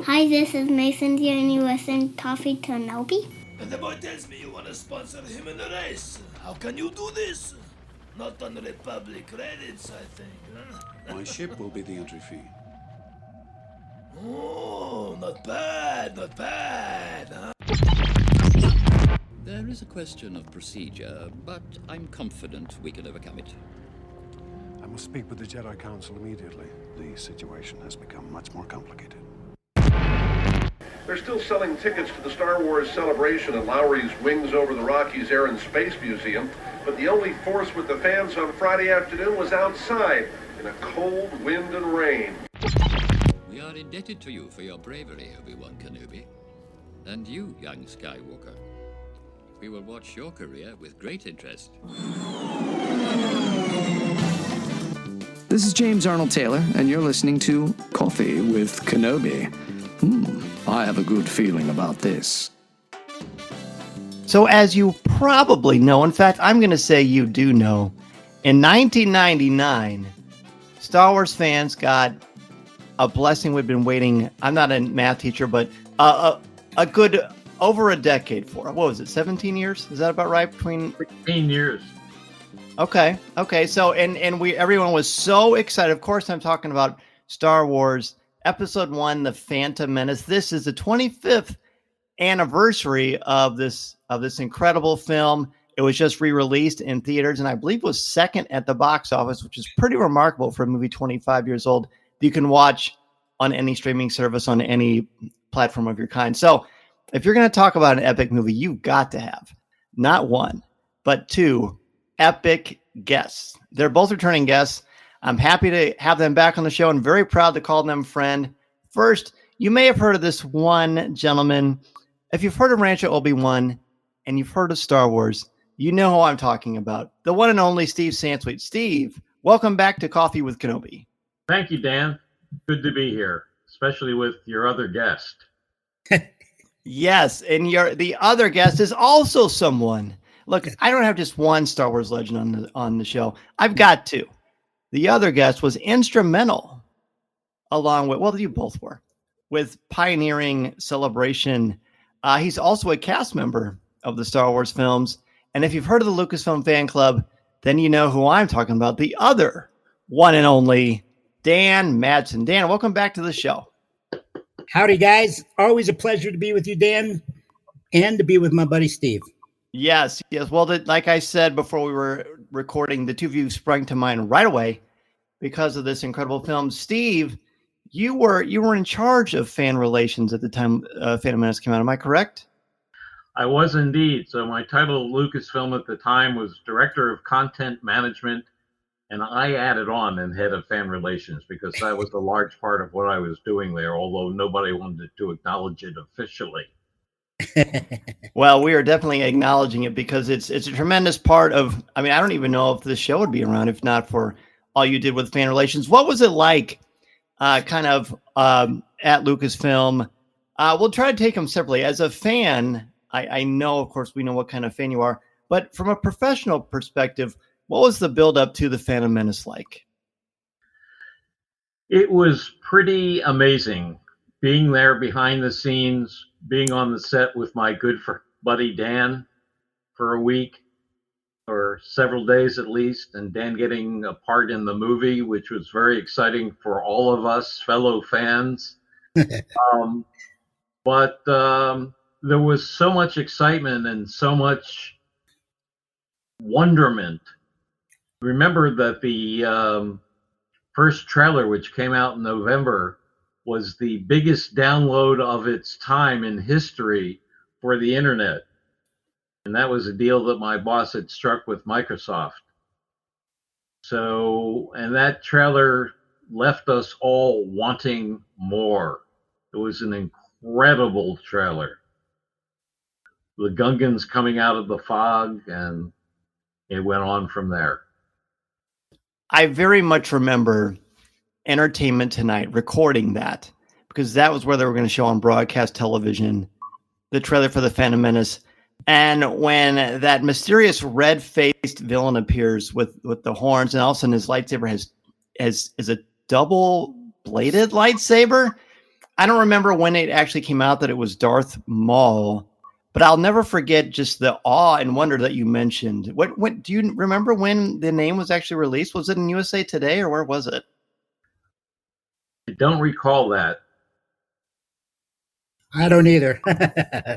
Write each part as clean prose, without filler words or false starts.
Hi, this is Mason here, and you listen to Coffee Kenobi. And the boy tells me you want to sponsor him in the race. How can you do this? Not on Republic credits, I think. Huh? My ship will be the entry fee. Oh, not bad, huh? There is a question of procedure, but I'm confident we can overcome it. I must speak with the Jedi Council immediately. The situation has become much more complicated. They're still selling tickets to the Star Wars celebration at Lowry's Wings Over the Rockies Air and Space Museum, but the only force with the fans on Friday afternoon was outside in a cold wind and rain. We are indebted to you for your bravery, Obi-Wan Kenobi. And you, young Skywalker. We will watch your career with great interest. This is James Arnold Taylor, and you're listening to Coffee with Kenobi. I have a good feeling about this. So as you probably know, in fact, I'm going to say you do know, in 1999, Star Wars fans got a blessing we've been waiting. I'm not a math teacher, but a good over a decade for. What was it, 17 years? Is that about right? Between 16 years. Okay. So and everyone was so excited. Of course, I'm talking about Star Wars Episode 1, The Phantom Menace. This is the 25th anniversary of this incredible film. It was just re-released in theaters, and I believe was second at the box office, which is pretty remarkable for a movie 25 years old. You can watch on any streaming service on any platform of your kind. So if you're going to talk about an epic movie, you've got to have not one, but two epic guests. They're both returning guests. I'm happy to have them back on the show and very proud to call them friend. First, you may have heard of this one gentleman. If you've heard of Rancho Obi-Wan and you've heard of Star Wars, you know who I'm talking about. The one and only Steve Sansweet. Steve, welcome back to Coffee with Kenobi. Thank you, Dan. Good to be here, especially with your other guest. Yes, and the other guest is also someone. Look, I don't have just one Star Wars legend on the show. I've got two. The other guest was instrumental, along with, well, you both were, with pioneering Celebration. He's also a cast member of the Star Wars films. And if you've heard of the Lucasfilm Fan Club, then you know who I'm talking about, the other one and only Dan Madsen. Dan, welcome back to the show. Howdy, guys. Always a pleasure to be with you, Dan, and to be with my buddy Steve. Yes. Well, like I said before we were recording, the two of you sprang to mind right away because of this incredible film. Steve, you were in charge of fan relations at the time Phantom Menace came out. Am I correct? I was indeed. So my title at Lucasfilm at the time was Director of Content Management, and I added on and head of fan relations because that was a large part of what I was doing there, although nobody wanted to acknowledge it officially. Well, we are definitely acknowledging it because it's a tremendous part of, I mean, I don't even know if this show would be around if not for all you did with fan relations. What was it like at Lucasfilm? We'll try to take them separately. As a fan, I know, of course, we know what kind of fan you are, but from a professional perspective, what was the build up to the Phantom Menace like? It was pretty amazing being there behind the scenes, being on the set with my good buddy Dan for a week or several days at least, and Dan getting a part in the movie, which was very exciting for all of us fellow fans. But there was so much excitement and so much wonderment. Remember that the first trailer, which came out in November, was the biggest download of its time in history for the internet. And that was a deal that my boss had struck with Microsoft. So, and that trailer left us all wanting more. It was an incredible trailer. The Gungans coming out of the fog, and it went on from there. I very much remember Entertainment Tonight recording that because that was where they were going to show on broadcast television the trailer for the Phantom Menace. And when that mysterious red-faced villain appears with the horns, and all of a sudden his lightsaber is a double-bladed lightsaber, I don't remember when it actually came out that it was Darth Maul, but I'll never forget just the awe and wonder that you mentioned. What do you remember when the name was actually released? Was it in USA Today or where was it? I don't recall that. I don't either.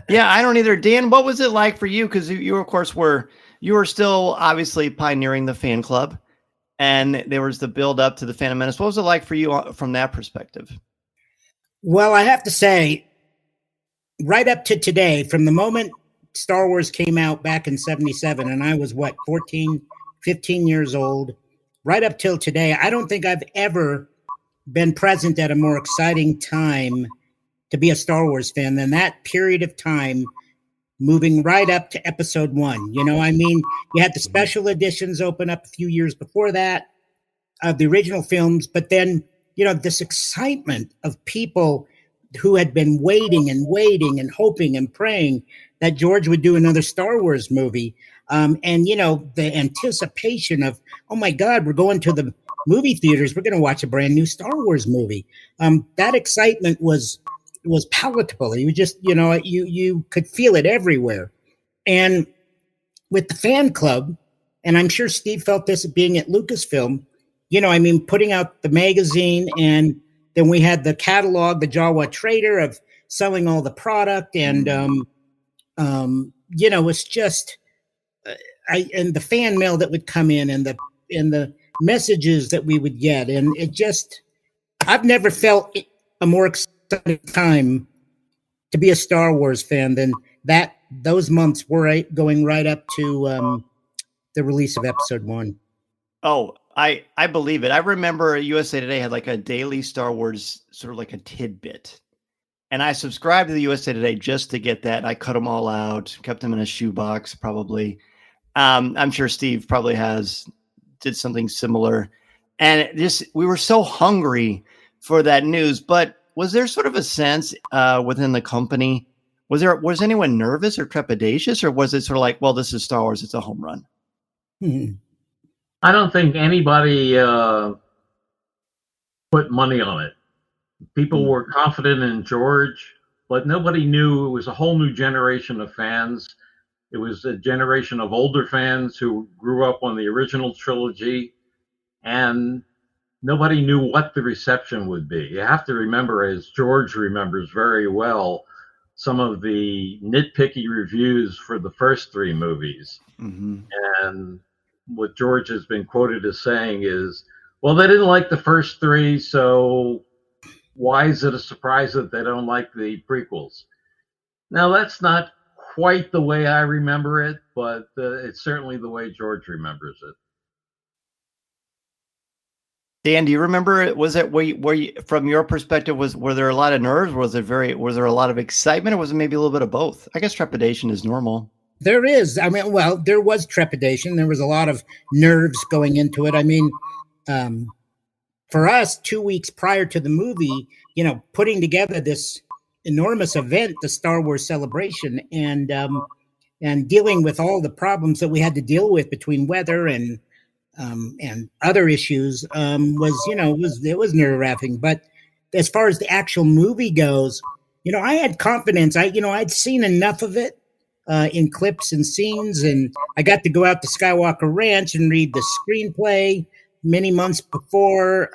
Yeah, I don't either. Dan, what was it like for you? Because you of course, were still obviously pioneering the fan club, and there was the build up to the Phantom Menace. What was it like for you from that perspective? Well, I have to say, right up to today, from the moment Star Wars came out back in 77, and I was, 14, 15 years old, right up till today, I don't think I've ever been present at a more exciting time to be a Star Wars fan than that period of time, moving right up to episode 1. You know, I mean, you had the special editions open up a few years before that of the original films, but then, you know, this excitement of people who had been waiting and hoping and praying that George would do another Star Wars movie. And, you know, the anticipation of, oh my God, we're going to the movie theaters. We're going to watch a brand new Star Wars movie. That excitement was palatable. You just, you know, you could feel it everywhere. And with the fan club, and I'm sure Steve felt this being at Lucasfilm, you know, I mean, putting out the magazine, and then we had the catalog, the Jawa Trader, of selling all the product, and you know, it's just, and the fan mail that would come in, and the messages that we would get, and it just, I've never felt a more exciting time to be a Star Wars fan than that. Those months were going right up to the release of Episode 1. Oh, I believe it. I remember USA Today had like a daily Star Wars, sort of like a tidbit. And I subscribed to the USA Today just to get that. I cut them all out, kept them in a shoebox, probably. I'm sure Steve probably did something similar. And we were so hungry for that news. But was there sort of a sense within the company? Was anyone nervous or trepidatious, or was it sort of like, well, this is Star Wars, it's a home run? Mm-hmm. I don't think anybody put money on it. People were confident in George, but nobody knew. It was a whole new generation of fans. It was a generation of older fans who grew up on the original trilogy, and nobody knew what the reception would be. You have to remember, as George remembers very well, some of the nitpicky reviews for the first 3 movies. Mm-hmm. And what George has been quoted as saying is, well, they didn't like the first 3, so why is it a surprise that they don't like the prequels? Now, that's not quite the way I remember it, but it's certainly the way George remembers it. Dan, do you remember it? Was it, were you, from your perspective, were there a lot of nerves? Was there a lot of excitement, or was it maybe a little bit of both? I guess trepidation is normal. There is. I mean, well, there was trepidation. There was a lot of nerves going into it. I mean, for us, 2 weeks prior to the movie, you know, putting together this enormous event, the Star Wars Celebration, and dealing with all the problems that we had to deal with between weather and other issues, it was nerve-wracking. But as far as the actual movie goes, you know, I had confidence. I'd seen enough of it in clips and scenes, and I got to go out to Skywalker Ranch and read the screenplay many months before.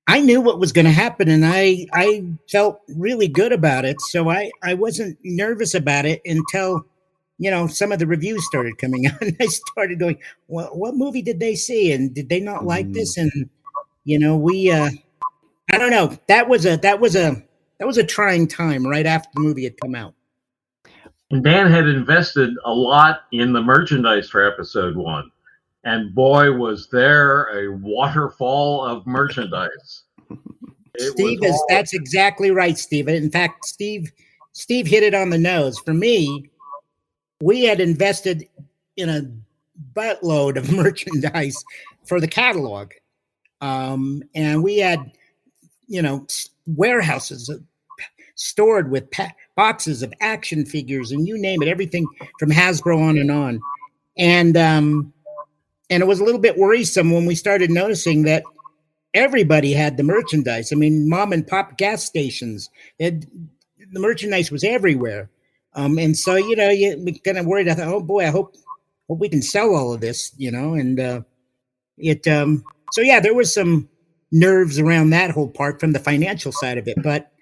I knew what was going to happen, and I felt really good about it. So I wasn't nervous about it until, you know, some of the reviews started coming out, and I started going, well, what movie did they see, and did they not like this? And, you know, I don't know. That was a trying time right after the movie had come out. And Dan had invested a lot in the merchandise for Episode 1. And boy, was there a waterfall of merchandise. That's exactly right, Steve. In fact, Steve hit it on the nose. For me, we had invested in a buttload of merchandise for the catalog. And we had, you know, warehouses stored with boxes of action figures and you name it, everything from Hasbro on and on. And it was a little bit worrisome when we started noticing that everybody had the merchandise. I mean, mom and pop gas stations, the merchandise was everywhere. And so, you kind of worried. I thought, oh boy, I hope we can sell all of this, and so yeah, there was some nerves around that whole part from the financial side of it. But,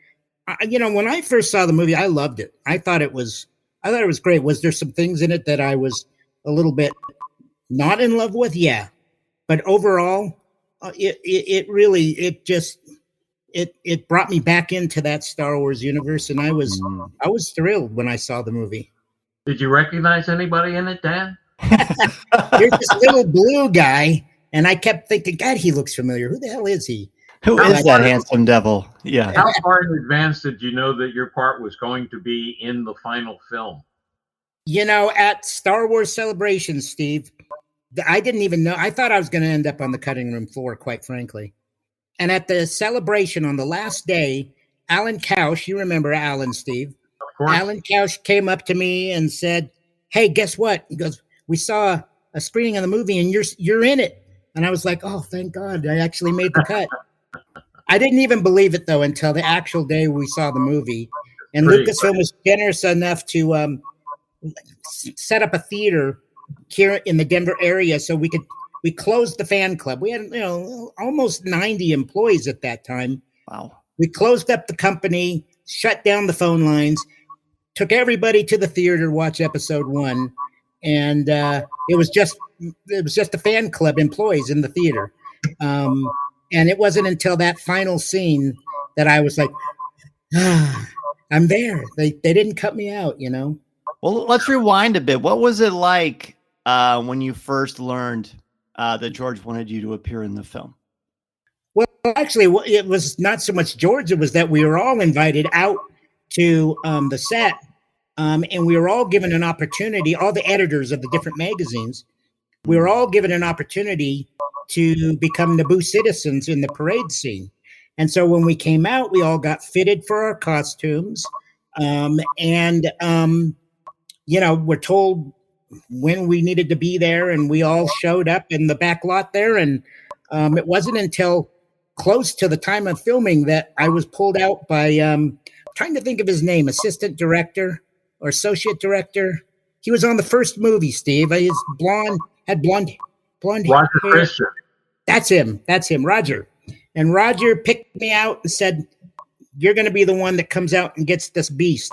when I first saw the movie, I loved it. I thought it was great. Was there some things in it that I was a little bit not in love with? Yeah. But overall, it really brought me back into that Star Wars universe, and I was thrilled when I saw the movie. Did you recognize anybody in it, Dan? There's this little blue guy, and I kept thinking, God, he looks familiar. Who the hell is he? Who is that handsome devil? Yeah. How far in advance did you know that your part was going to be in the final film? At Star Wars Celebration, Steve, I didn't even know. I thought I was going to end up on the cutting room floor, quite frankly. And at the celebration on the last day, Alan Couch, you remember Alan, Steve? Of course. Alan Couch came up to me and said, "Hey, guess what?" He goes, "We saw a screening of the movie, and you're in it." And I was like, "Oh, thank God, I actually made the cut." I didn't even believe it though until the actual day we saw the movie. And Lucasfilm was generous enough to set up a theater here in the Denver area so we closed the fan club. We had almost 90 employees at that time. Wow. We closed up the company, shut down the phone lines, took everybody to the theater to watch episode 1, and it was just the fan club employees in the theater. And it wasn't until that final scene that I was like, I'm there. They didn't cut me out, Well, let's rewind a bit. What was it like when you first learned that George wanted you to appear in the film? Well, actually, it was not so much George. It was that we were all invited out to the set, and we were all given an opportunity, all the editors of the different magazines, we were all given an opportunity to become Naboo citizens in the parade scene. And so when we came out, we all got fitted for our costumes. We're told when we needed to be there, and we all showed up in the back lot there. And it wasn't until close to the time of filming that I was pulled out by, trying to think of his name, assistant director or associate director. He was on the first movie, Steve. He's had blonde Roger hair. Christian. That's him, Roger. And Roger picked me out and said, "You're going to be the one that comes out and gets this beast."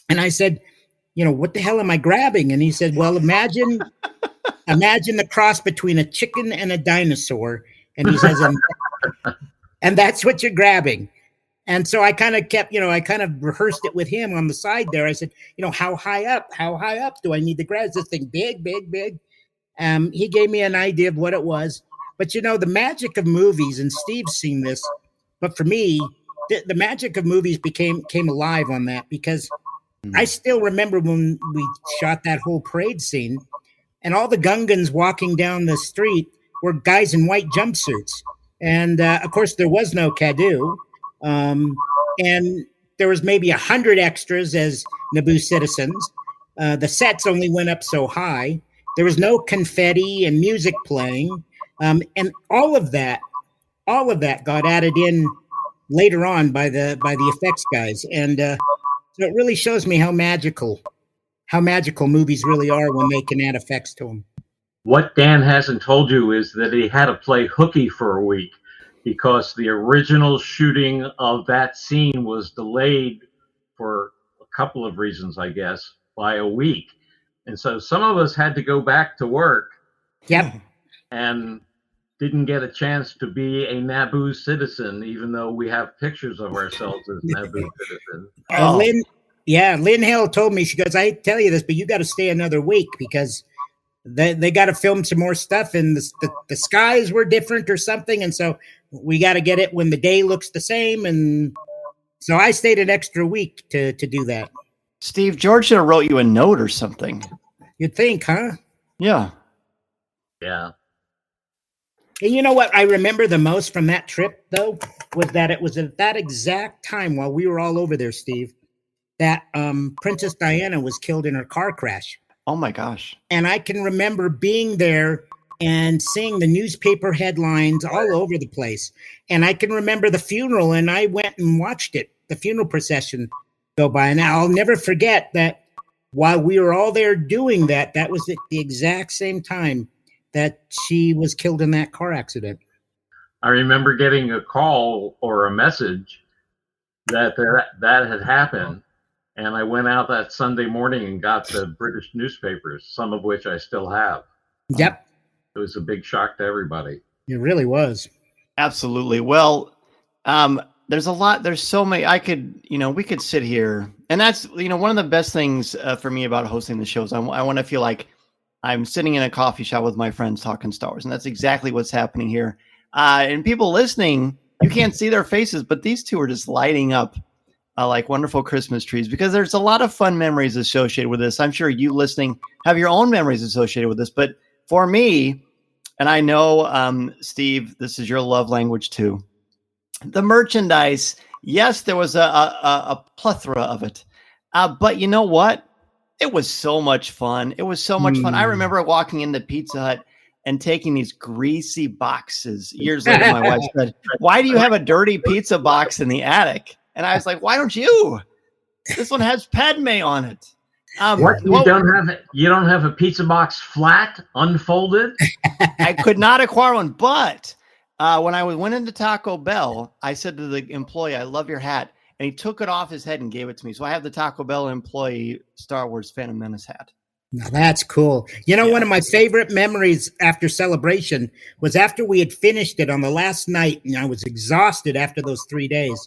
And I said, "What the hell am I grabbing?" And he said, "Well, imagine the cross between a chicken and a dinosaur." And he says, and that's what you're grabbing. And so I kind of rehearsed it with him on the side there. I said, how high up do I need to grab? Is this thing big, big, big? He gave me an idea of what it was. But the magic of movies, and Steve's seen this, but for me, the magic of movies came alive on that, because I still remember when we shot that whole parade scene, and all the Gungans walking down the street were guys in white jumpsuits. And of course, there was no Cadu. And there was maybe 100 extras as Naboo citizens. The sets only went up so high. There was no confetti and music playing. And all of that got added in later on by the effects guys. And so it really shows me how magical movies really are when they can add effects to them. What Dan hasn't told you is that he had to play hooky for a week, because the original shooting of that scene was delayed for a couple of reasons, I guess, by a week. And so some of us had to go back to work. Yep. And didn't get a chance to be a Naboo citizen, even though we have pictures of ourselves as Naboo citizens. Lynn Hill told me, she goes, "I tell you this, but you got to stay another week, because they got to film some more stuff, and the skies were different or something. And so we got to get it when the day looks the same." And so I stayed an extra week to do that. Steve, George should have wrote you a note or something. You'd think, huh? Yeah. Yeah. And you know what I remember the most from that trip, though, was that it was at that exact time while we were all over there, Steve, that Princess Diana was killed in her car crash. Oh, my gosh. And I can remember being there and seeing the newspaper headlines all over the place. And I can remember the funeral, and I went and watched it, the funeral procession go by. And I'll never forget that while we were all there doing that, that was at the exact same time that she was killed in that car accident. I remember getting a call or a message that had happened, and I went out that Sunday morning and got the British newspapers, some of which I still have. Yep. It was a big shock to everybody. It really was. Absolutely. Well, there's a lot. There's so many. We could sit here, and that's one of the best things for me about hosting the shows. I want to feel like I'm sitting in a coffee shop with my friends talking Star Wars, and that's exactly what's happening here. And people listening, you can't see their faces, but these two are just lighting up like wonderful Christmas trees, because there's a lot of fun memories associated with this. I'm sure you listening have your own memories associated with this, but for me, and I know, Steve, this is your love language too, the merchandise. Yes, there was a plethora of it, but you know what? It was so much fun. It was so much fun. I remember walking into Pizza Hut and taking these greasy boxes. Years later, my wife said, "Why do you have a dirty pizza box in the attic?" And I was like, "Why don't you? This one has Padme on it." You don't have a pizza box flat, unfolded? I could not acquire one, but when I went into Taco Bell, I said to the employee, "I love your hat," and he took it off his head and gave it to me. So I have the Taco Bell employee Star Wars Phantom Menace hat. Now that's cool. One of my favorite memories after Celebration was after we had finished it on the last night, and I was exhausted after those 3 days.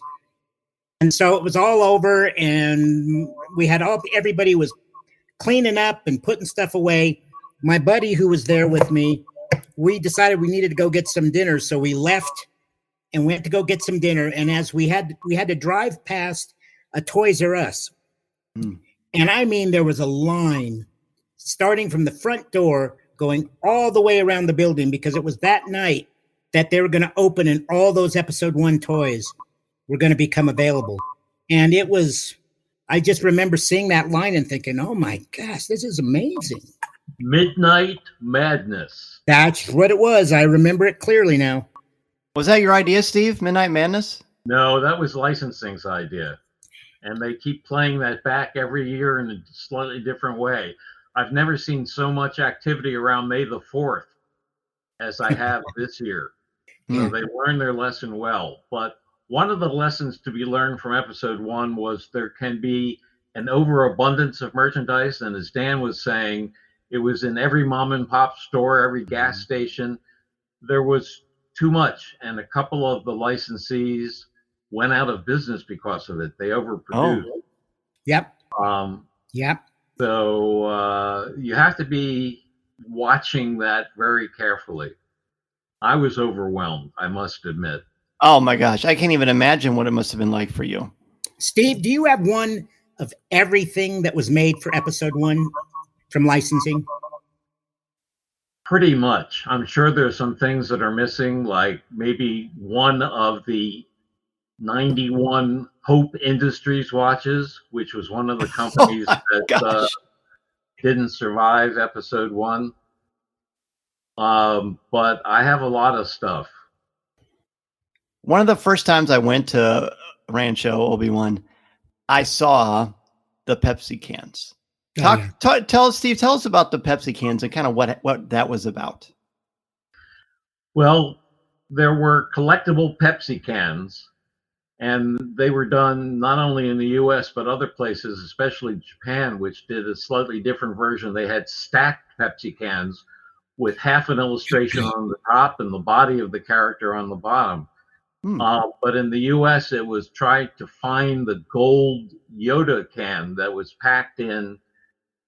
And so it was all over, and we had everybody was cleaning up and putting stuff away. My buddy who was there with me, we decided we needed to go get some dinner. So we left and went to go get some dinner. And as we had to drive past a Toys R Us. And I mean, there was a line starting from the front door, going all the way around the building, because it was that night that they were going to open and all those Episode 1 toys were going to become available. And I just remember seeing that line and thinking, oh my gosh, this is amazing. Midnight Madness. That's what it was. I remember it clearly now. Was that your idea, Steve? Midnight Madness? No, that was licensing's idea. And they keep playing that back every year in a slightly different way. I've never seen so much activity around May the 4th as I have this year. So they learned their lesson well. But one of the lessons to be learned from Episode 1 was there can be an overabundance of merchandise. And as Dan was saying, it was in every mom and pop store, every gas station. There was too much. And a couple of the licensees went out of business because of it. They overproduced. Oh. Yep. Yep. So you have to be watching that very carefully. I was overwhelmed, I must admit. Oh my gosh, I can't even imagine what it must have been like for you. Steve, do you have one of everything that was made for Episode 1 from licensing? Pretty much. I'm sure there's some things that are missing, like maybe one of the 91 Hope Industries watches, which was one of the companies that didn't survive Episode 1. But I have a lot of stuff. One of the first times I went to Rancho Obi-Wan, I saw the Pepsi cans. Tell us about the Pepsi cans and kind of what that was about. Well, there were collectible Pepsi cans, and they were done not only in the U.S., but other places, especially Japan, which did a slightly different version. They had stacked Pepsi cans with half an illustration on the top and the body of the character on the bottom. But in the U.S., it was trying to find the gold Yoda can that was packed in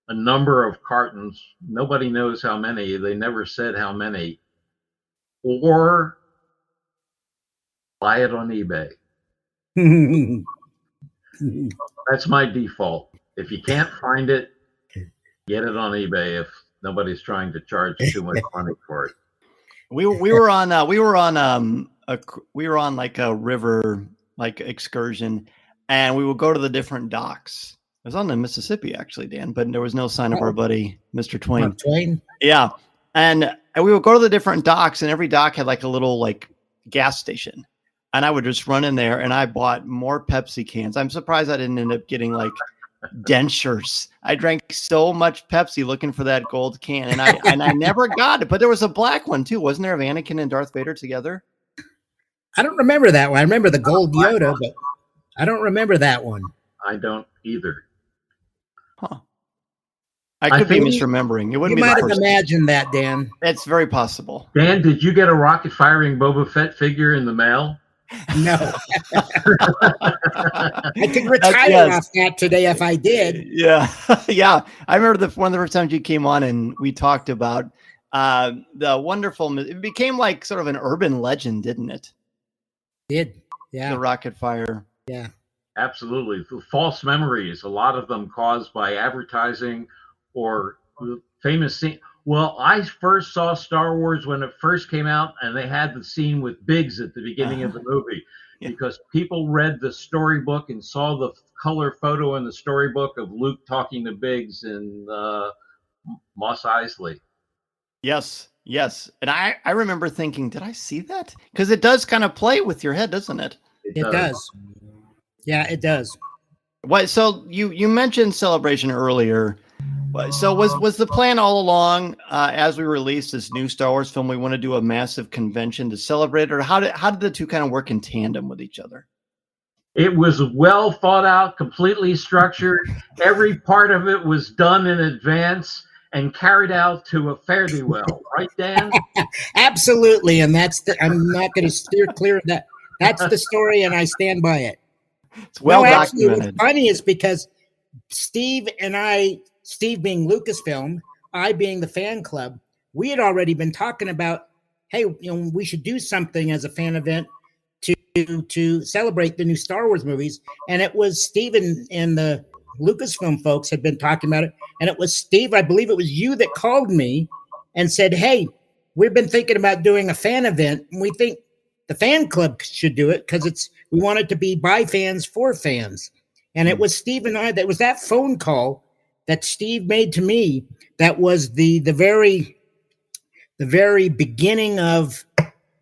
a number of cartons. Nobody knows how many. They never said how many. Or buy it on eBay. That's my default. If you can't find it, get it on eBay if nobody's trying to charge too much money for it. We were on like a river excursion, and we would go to the different docks. It was on the Mississippi actually, Dan, but there was no sign of our buddy Mr. Twain. Twain? Yeah. And we would go to the different docks, and every dock had like a little like gas station. And I would just run in there, and I bought more Pepsi cans. I'm surprised I didn't end up getting like dentures. I drank so much Pepsi looking for that gold can, and I never got it. But there was a black one too, wasn't there? Of Anakin and Darth Vader together. I don't remember that one. I remember the gold Yoda, but I don't remember that one. I don't either. Huh. I could be misremembering. It wouldn't You be might the have first. imagined that, Dan. It's very possible. Dan, did you get a rocket firing Boba Fett figure in the mail? No. I could retire off that today if I did. Yeah. Yeah. I remember one of the first times you came on and we talked about the wonderful, it became like sort of an urban legend, didn't it? Yeah. The rocket fire. Yeah. Absolutely. The false memories, a lot of them caused by advertising or famous scene. Well, I first saw Star Wars when it first came out, and they had the scene with Biggs at the beginning of the movie because people read the storybook and saw the color photo in the storybook of Luke talking to Biggs and Mos Eisley. Yes. And I remember thinking, did I see that? Because it does kind of play with your head, doesn't it? It does. Yeah, it does. What? So you mentioned Celebration earlier. So was the plan all along as we released this new Star Wars film, we want to do a massive convention to celebrate, or how did the two kind of work in tandem with each other? It was well thought out, completely structured. Every part of it was done in advance and carried out to a fare-thee-well, right, Dan? Absolutely, and I'm not going to steer clear of that. That's the story, and I stand by it. It's well documented. What's funny is because Steve and I, Steve being Lucasfilm, I being the fan club, we had already been talking about, hey, we should do something as a fan event to celebrate the new Star Wars movies. And it was Steve and the Lucasfilm folks had been talking about it. And it was Steve, I believe it was you that called me and said, hey, we've been thinking about doing a fan event, and we think the fan club should do it because we want it to be by fans for fans. And it was Steve and I, that was that phone call that Steve made to me that was the very beginning of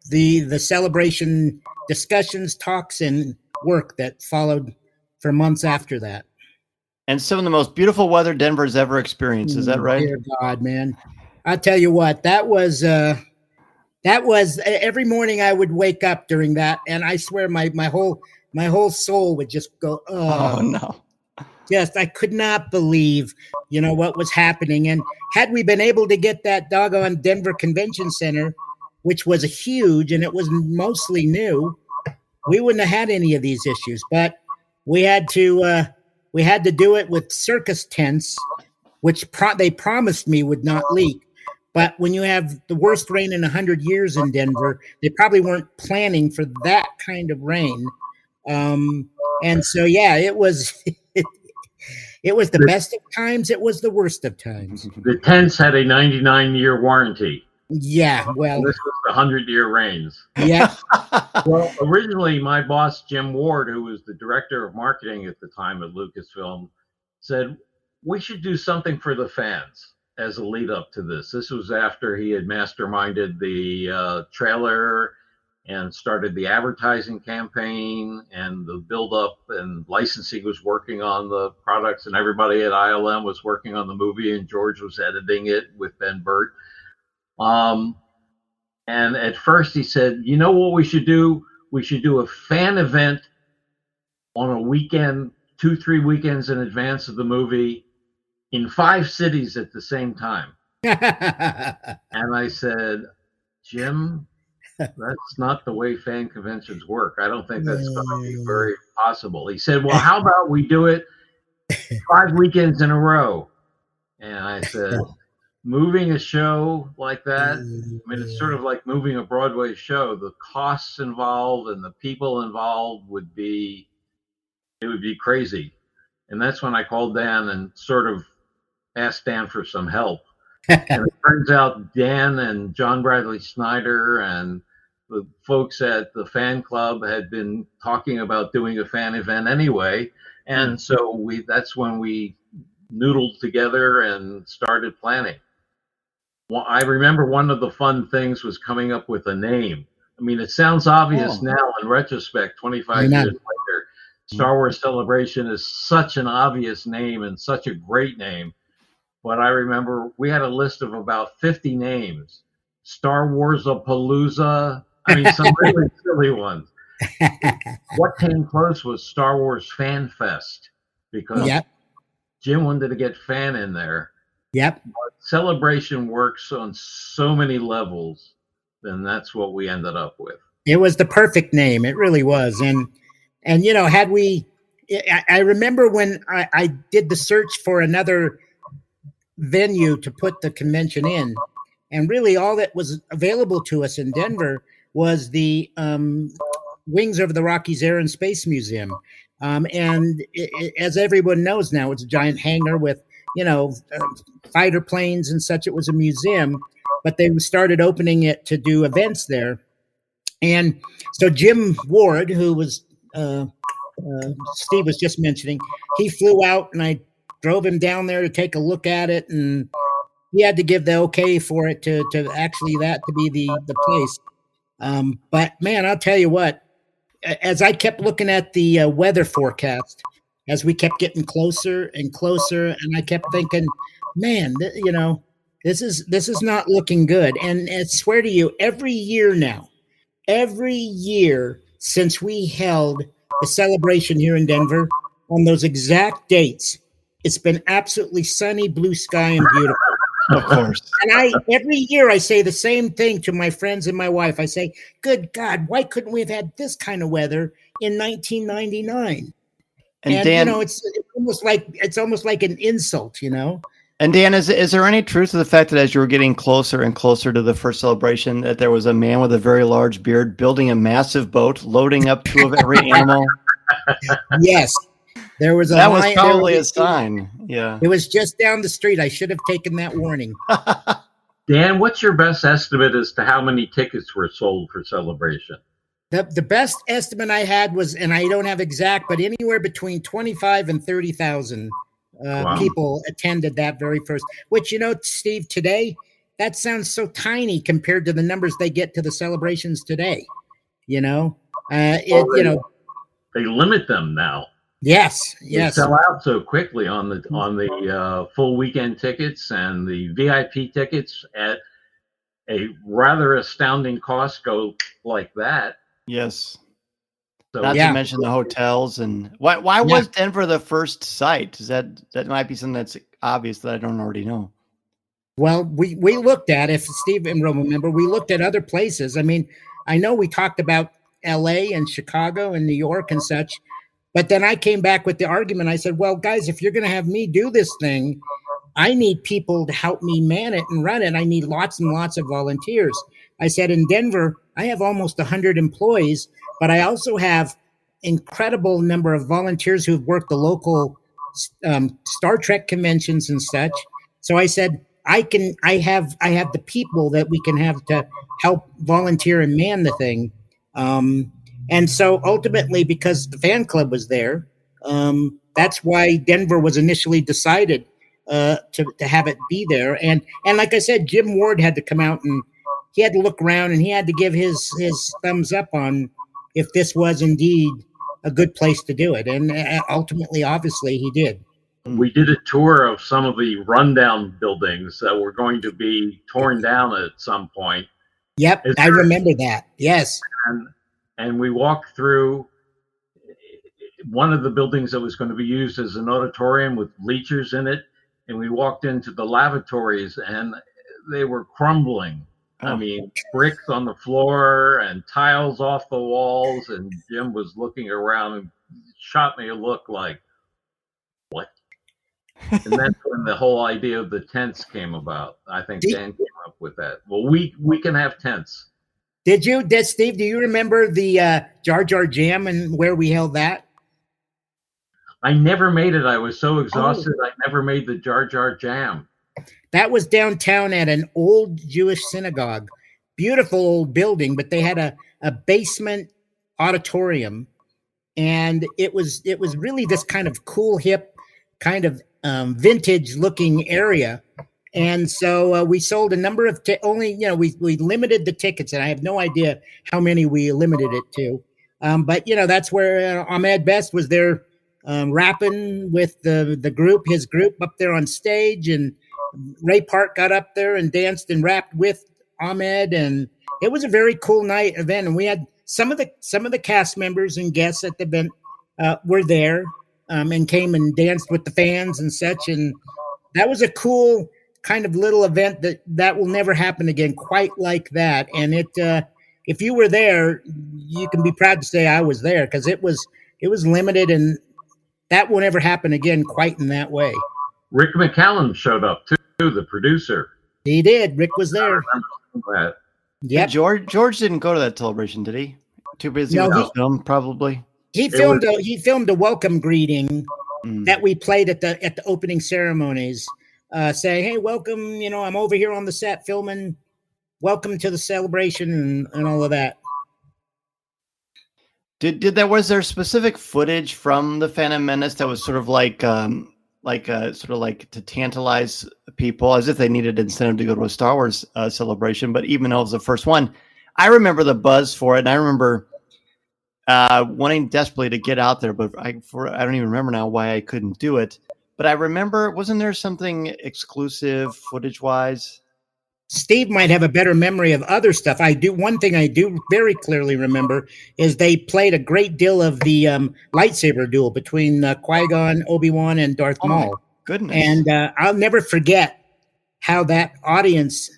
the celebration discussions, talks, and work that followed for months after that. And some of the most beautiful weather Denver's ever experienced. Is that right? Dear God, man. I tell you what, that was every morning I would wake up during that, and I swear my whole soul would just go, oh no. Just, I could not believe, what was happening. And had we been able to get that doggone Denver Convention Center, which was huge and it was mostly new, we wouldn't have had any of these issues. But we had to do it with circus tents, which they promised me would not leak. But when you have the worst rain in 100 years in Denver, they probably weren't planning for that kind of rain. And so, yeah, it was it was the best of times. It was the worst of times. The tents had a 99-year warranty. Yeah, well, this was the 100-year rains. Yeah. Well, originally, my boss, Jim Ward, who was the director of marketing at the time at Lucasfilm, said, we should do something for the fans as a lead up to this. This was after he had masterminded the trailer and started the advertising campaign and the build up, and licensing was working on the products, and everybody at ILM was working on the movie, and George was editing it with Ben Burt. And at first he said, you know what we should do? We should do a fan event on a weekend, 2-3 weekends in advance of the movie in 5 cities at the same time. And I said, Jim, that's not the way fan conventions work. I don't think that's going to be very possible. He said, well, how about we do it 5 weekends in a row? And I said, moving a show like that, I mean, it's sort of like moving a Broadway show. The costs involved and the people involved would be crazy. And that's when I called Dan and sort of asked Dan for some help. And it turns out Dan and John Bradley Snyder and the folks at the fan club had been talking about doing a fan event anyway. And so that's when we noodled together and started planning. Well, I remember one of the fun things was coming up with a name. I mean, it sounds obvious now in retrospect, 25 years later. Star Wars Celebration is such an obvious name and such a great name. But I remember we had a list of about 50 names. Star Wars-a-Palooza. I mean, some really silly ones. What came close was Star Wars Fan Fest, because Jim wanted to get fan in there. Yep. But Celebration works on so many levels, then that's what we ended up with. It was the perfect name. It really was. And you know, had we, I remember when I did the search for another venue to put the convention in, and really all that was available to us in Denver was the Wings Over the Rockies Air and Space Museum. And as everyone knows now, it's a giant hangar with, you know, fighter planes and such. It was a museum, but they started opening it to do events there. And so Jim Ward, who was Steve was just mentioning, he flew out, and I drove him down there to take a look at it, and he had to give the okay for it to actually that to be the place. But man, I'll tell you what, as I kept looking at the weather forecast, as we kept getting closer and closer, and I kept thinking, man, you know, this is not looking good. And I swear to you, every year since we held the celebration here in Denver on those exact dates, it's been absolutely sunny, blue sky, and beautiful. Of course. And every year I say the same thing to my friends and my wife. I say, good God, why couldn't we have had this kind of weather in 1999? And Dan, you know, it's almost like an insult, you know. And Dan, is there any truth to the fact that as you were getting closer and closer to the first celebration, that there was a man with a very large beard building a massive boat, loading up 2 of every animal? Yes. There was that was probably a sign. Yeah. It was just down the street. I should have taken that warning. Dan, what's your best estimate as to how many tickets were sold for Celebration? The best estimate I had was, and I don't have exact, but anywhere between 25 and 30,000 people attended that very first, which, you know, Steve, today, that sounds so tiny compared to the numbers they get to the celebrations today. You know, you know, they limit them now. Yes. They sell out so quickly on the full weekend tickets, and the VIP tickets at a rather astounding cost go like that. Yes. So, not to mention the hotels. And why was Denver the first site? Is that might be something that's obvious that I don't already know. Well, we looked at, if Steve and Rome remember, we looked at other places. I mean, I know we talked about LA and Chicago and New York and such, but then I came back with the argument. I said, well, guys, if you're going to have me do this thing, I need people to help me man it and run it. I need lots and lots of volunteers. I said, in Denver, I have almost 100 employees, but I also have incredible number of volunteers who've worked the local Star Trek conventions and such. So I said, I have the people that we can have to help volunteer and man the thing. And so ultimately, because the fan club was there, that's why Denver was initially decided to have it be there. And like I said, Jim Ward had to come out, and he had to look around, and he had to give his thumbs up on if this was indeed a good place to do it. And ultimately, obviously, he did. We did a tour of some of the rundown buildings that were going to be torn down at some point. Yep, I remember that. Yes. And we walked through one of the buildings that was going to be used as an auditorium with bleachers in it. And we walked into the lavatories, and they were crumbling. I mean, bricks on the floor and tiles off the walls. And Jim was looking around and shot me a look like, what? And that's when the whole idea of the tents came about. I think Dan came up with that. Well, we can have tents. Did Steve, do you remember the Jar Jar Jam and where we held that? I never made it. I was so exhausted. I never made the Jar Jar Jam. That was downtown at an old Jewish synagogue. Beautiful old building, but they had a basement auditorium. And it was really this kind of cool, hip, kind of vintage looking area. And so we sold a number of we limited the tickets, and I have no idea how many we limited it to. But that's where Ahmed Best was there, rapping with his group up there on stage, and Ray Park got up there and danced and rapped with Ahmed, and it was a very cool night event. And we had some of the cast members and guests at the event were there, and came and danced with the fans and such, and that was a cool kind of little event that will never happen again, quite like that. And if you were there, you can be proud to say I was there, because it was limited, and that will never happen again quite in that way. Rick McCallum showed up too, the producer. He did. Rick was there. Yeah, George didn't go to that celebration, did he? Too busy with his film, probably. He filmed a welcome greeting that we played at the opening ceremonies. Saying, hey, welcome, I'm over here on the set filming, welcome to the celebration, and all of that. Was there specific footage from the Phantom Menace that was sort of like to tantalize people, as if they needed incentive to go to a Star Wars celebration? But even though it was the first one, I remember the buzz for it, and I remember wanting desperately to get out there, but I don't even remember now why I couldn't do it. But I remember, wasn't there something exclusive footage-wise? Steve might have a better memory of other stuff. One thing I do very clearly remember is they played a great deal of the lightsaber duel between Qui-Gon, Obi-Wan, and Darth Maul. Goodness. And I'll never forget how that audience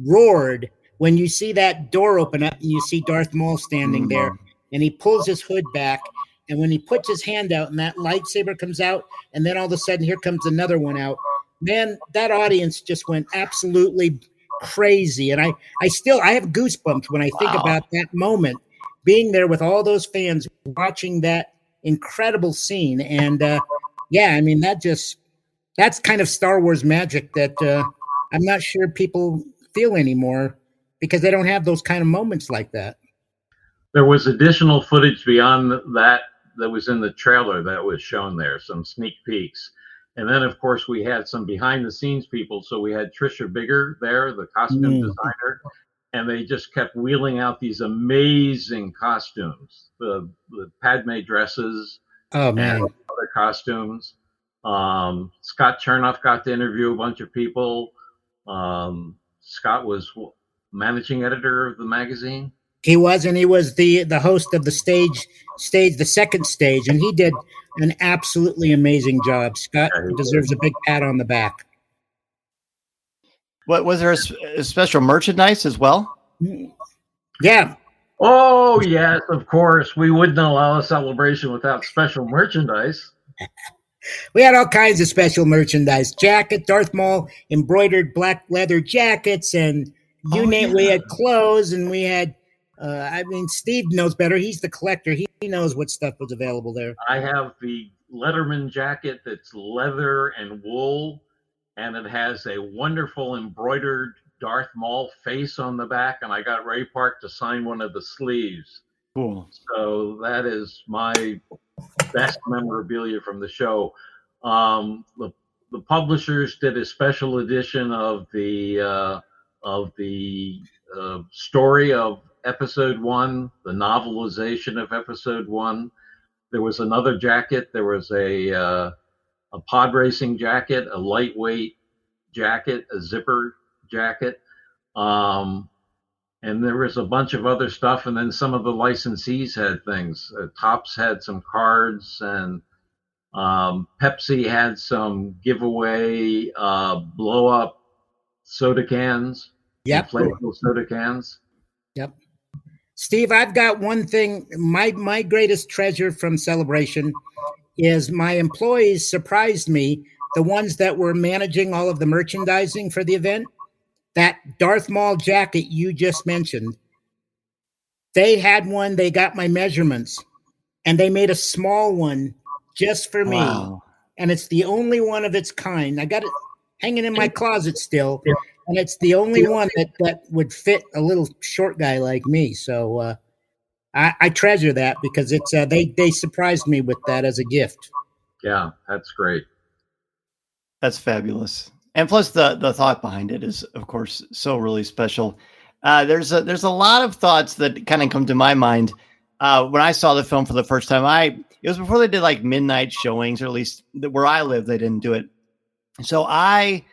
roared when you see that door open up and you see Darth Maul standing there, and he pulls his hood back. And when he puts his hand out and that lightsaber comes out, and then all of a sudden here comes another one out, man, that audience just went absolutely crazy. And I have goosebumps when I think about that moment, being there with all those fans watching that incredible scene. And that's kind of Star Wars magic that I'm not sure people feel anymore, because they don't have those kind of moments like that. There was additional footage beyond that was in the trailer that was shown there, some sneak peeks. And then, of course, we had some behind-the-scenes people. So we had Trisha Bigger there, the costume designer, and they just kept wheeling out these amazing costumes, the Padme dresses, and other costumes. Scott Chernoff got to interview a bunch of people. Scott was managing editor of the magazine. He was, and he was the host of the the second stage, and he did an absolutely amazing job. Scott deserves a big pat on the back. What was there a special merchandise as well? Yeah. Oh yes, of course. We wouldn't allow a celebration without special merchandise. We had all kinds of special merchandise: Darth Maul embroidered black leather jackets, and we had clothes, and we had. Steve knows better. He's the collector. He knows what stuff was available there. I have the Letterman jacket that's leather and wool, and it has a wonderful embroidered Darth Maul face on the back, and I got Ray Park to sign one of the sleeves. Cool. So that is my best memorabilia from the show. The publishers did a special edition of the story of Episode 1, the novelization of Episode 1. There was another jacket. There was a pod racing jacket, a lightweight jacket, a zipper jacket. And there was a bunch of other stuff. And then some of the licensees had things. Topps had some cards, and Pepsi had some giveaway blow up soda cans. Yep. Inflatable soda cans. Yep. Steve, I've got one thing. My greatest treasure from Celebration is my employees surprised me, the ones that were managing all of the merchandising for the event. That Darth Maul jacket you just mentioned, they had one, they got my measurements, and they made a small one just for me. And it's the only one of its kind. I got it hanging in my closet still. And it's the only one that would fit a little short guy like me. So I treasure that, because it's they surprised me with that as a gift. Yeah, that's great. That's fabulous. And plus the thought behind it is, of course, so really special. There's a lot of thoughts that kind of come to my mind when I saw the film for the first time. It was before they did like midnight showings, or at least where I live, they didn't do it. So it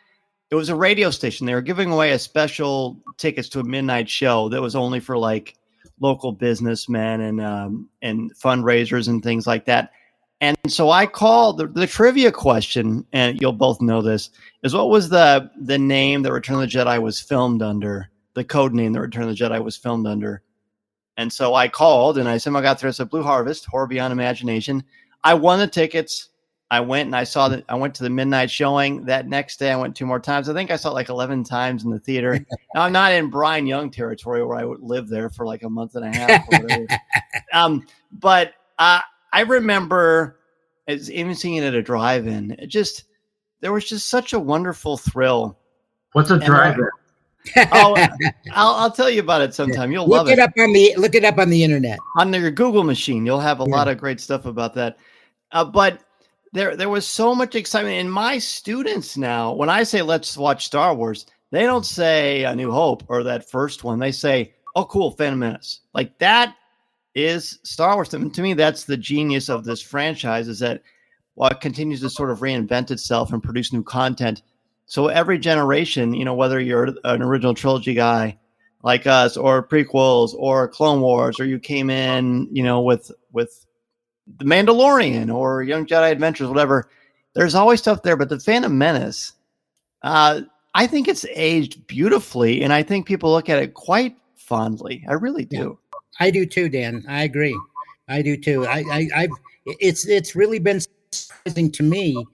was a radio station. They were giving away a special tickets to a midnight show that was only for like local businessmen and fundraisers and things like that. And so I called the trivia question, and you'll both know this, is what was the name that Return of the Jedi was filmed under, the code name that Return of the Jedi was filmed under. And so I called and I somehow got through. I said, Blue Harvest, Horror Beyond Imagination. I won the tickets. I went and I went to the midnight showing. That next day I went 2 more times. I think I saw it like 11 times in the theater. Now I'm not in Brian Young territory where I would live there for like a month and a half or whatever. But I remember even seeing it at a drive-in. There was just such a wonderful thrill. What's a drive-in? I'll tell you about it sometime. You'll love it. Look it up on the internet. On your Google machine, you'll have a lot of great stuff about that. But there was so much excitement. And my students now, when I say let's watch Star Wars, they don't say A New Hope or that first one. They say, oh, cool, Phantom Menace. Like that is Star Wars. To me, that's the genius of this franchise, is that while it continues to sort of reinvent itself and produce new content. So every generation, whether you're an original trilogy guy like us, or prequels, or Clone Wars, or you came in, with The Mandalorian or Young Jedi Adventures, whatever, there's always stuff there. But the Phantom Menace, I think it's aged beautifully, and I think people look at it quite fondly. I really do. I do too, Dan. I agree. I do too. It's really been surprising to me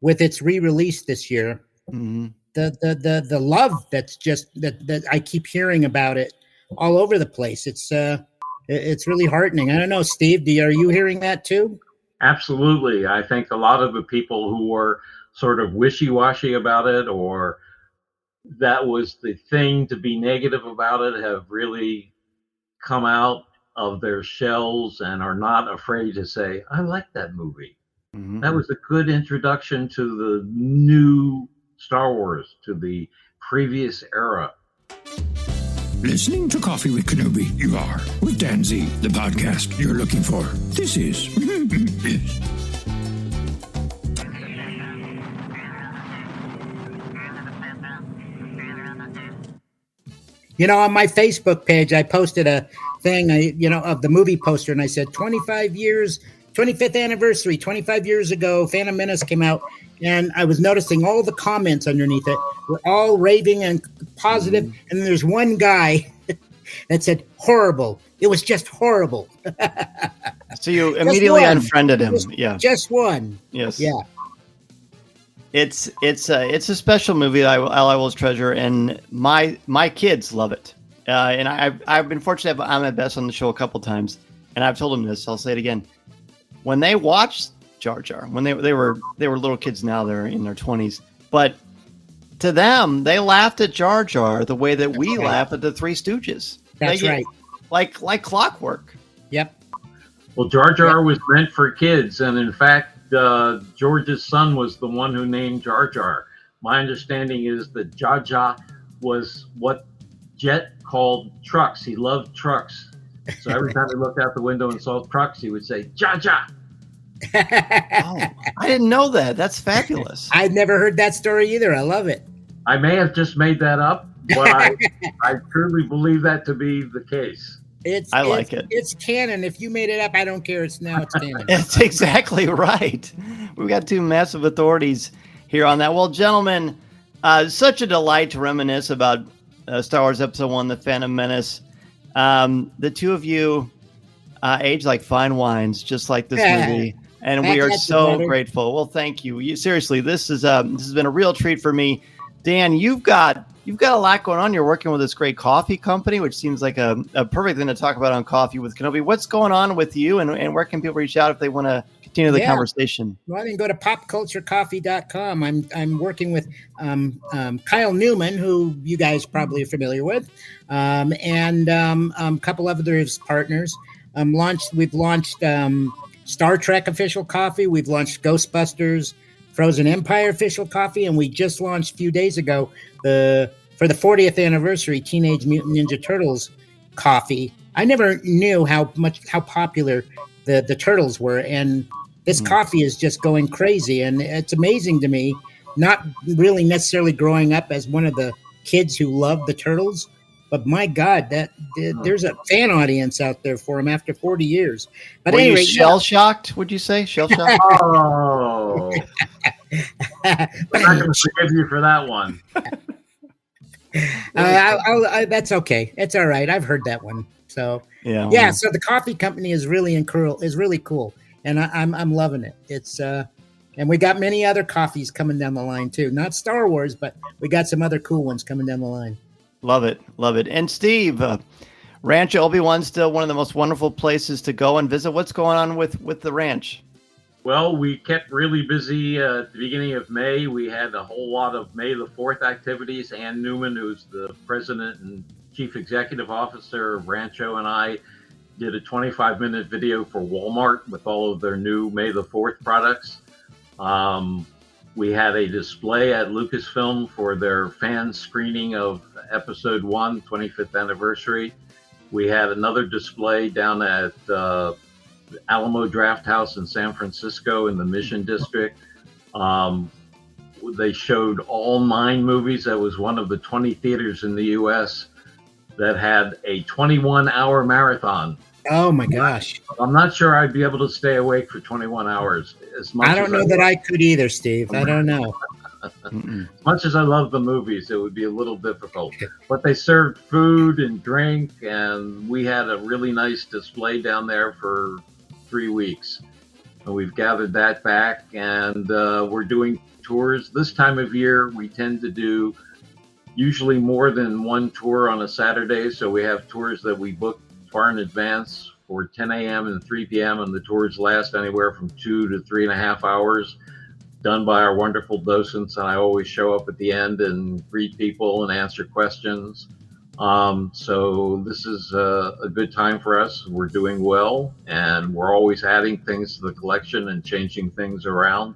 with its re-release this year. Mm-hmm. The love that's just that I keep hearing about it all over the place. It's really heartening. I don't know, Steve, are you hearing that too? Absolutely. I think a lot of the people who were sort of wishy-washy about it, or that was the thing to be negative about it, have really come out of their shells and are not afraid to say, I like that movie. Mm-hmm. That was a good introduction to the new Star Wars, to the previous era. Listening to Coffee with Kenobi, you are, with Dan Z, the podcast you're looking for. This is... On my Facebook page, I posted a thing, of the movie poster, and I said 25th anniversary, 25 years ago, Phantom Menace came out, and I was noticing all the comments underneath it were all raving and positive, and then there's one guy that said, horrible. It was just horrible. So you immediately unfriended him. Just one. Yes. Yeah. It's a special movie that I will treasure, and my kids love it. And I've been fortunate. I'm at best on the show a couple times, and I've told them this. I'll say it again. When they watched Jar Jar, when they were little kids, now they're in their 20s, but to them, they laughed at Jar Jar the way that we laugh at the Three Stooges. That's right. Like clockwork. Yep. Well, Jar Jar was meant for kids, and in fact, George's son was the one who named Jar Jar. My understanding is that Jar Jar was what Jet called trucks. He loved trucks. So every time he looked out the window and saw trucks, he would say, Jar Jar. Oh, I didn't know that. That's fabulous. I'd never heard that story either. I love it. I may have just made that up, but I truly believe that to be the case. I like it. It's canon. If you made it up, I don't care. It's canon. It's exactly right. We've got two massive authorities here on that. Well, gentlemen, such a delight to reminisce about Star Wars Episode 1, The Phantom Menace. The two of you age like fine wines, just like this movie. And we are so grateful. Well, thank you. Seriously, this has been a real treat for me. Dan, you've got a lot going on. You're working with this great coffee company, which seems like a perfect thing to talk about on Coffee with Kenobi. What's going on with you, and where can people reach out if they want to continue the conversation? Well, then go to popculturecoffee.com. I'm working with Kyle Newman, who you guys probably are familiar with, and a couple of other partners. We've launched Star Trek official coffee. We've launched Ghostbusters. Frozen Empire official coffee, and we just launched a few days ago for the 40th anniversary Teenage Mutant Ninja Turtles coffee. I never knew how popular the Turtles were, and this coffee is just going crazy, and it's amazing to me. Not really necessarily growing up as one of the kids who loved the Turtles, but my God, there's a fan audience out there for them after 40 years. But Were anyway, you shell-shocked, would you say? Shell-shocked? Oh. I'm not going to forgive you for that one. That's okay. It's all right. I've heard that one. So yeah. So the coffee company is really cool, and I'm loving it. It's and we got many other coffees coming down the line too. Not Star Wars, but we got some other cool ones coming down the line. Love it. And Steve, Rancho Obi-Wan's still one of the most wonderful places to go and visit. What's going on with the ranch? Well, we kept really busy at the beginning of May. We had a whole lot of May the 4th activities. Ann Newman, who's the president and chief executive officer of Rancho, and I did a 25-minute video for Walmart with all of their new May the 4th products. We had a display at Lucasfilm for their fan screening of Episode 1, 25th anniversary. We had another display down at Alamo Draft House in San Francisco in the Mission District. They showed all 9 movies. That was one of the 20 theaters in the U.S. that had a 21-hour marathon. Oh my gosh! I'm not sure I'd be able to stay awake for 21 hours. I don't know that I could either, Steve. I don't know. As much as I love the movies, it would be a little difficult. But they served food and drink, and we had a really nice display down there for 3 weeks. And we've gathered that back, and we're doing tours. This time of year, we tend to do usually more than one tour on a Saturday. So we have tours that we book far in advance for 10 a.m. and 3 p.m. and the tours last anywhere from 2 to 3.5 hours, done by our wonderful docents. And I always show up at the end and greet people and answer questions. So this is a good time for us. We're doing well, and we're always adding things to the collection and changing things around.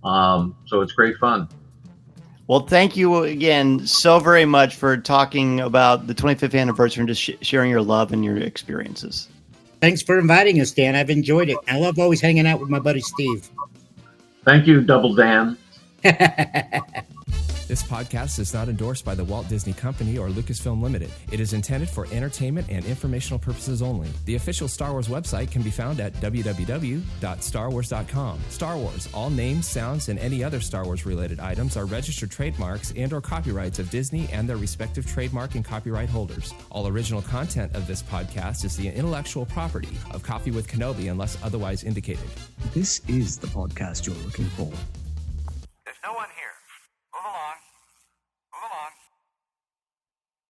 So it's great fun. Well, thank you again so very much for talking about the 25th anniversary and just sharing your love and your experiences. Thanks for inviting us, Dan. I've enjoyed it. I love always hanging out with my buddy Steve. Thank you, Double Dan. This podcast is not endorsed by the Walt Disney Company or Lucasfilm Limited. It is intended for entertainment and informational purposes only. The official Star Wars website can be found at www.starwars.com. Star Wars, all names, sounds, and any other Star Wars related items are registered trademarks and or copyrights of Disney and their respective trademark and copyright holders. All original content of this podcast is the intellectual property of Coffee with Kenobi unless otherwise indicated. This is the podcast you're looking for. There's no one here.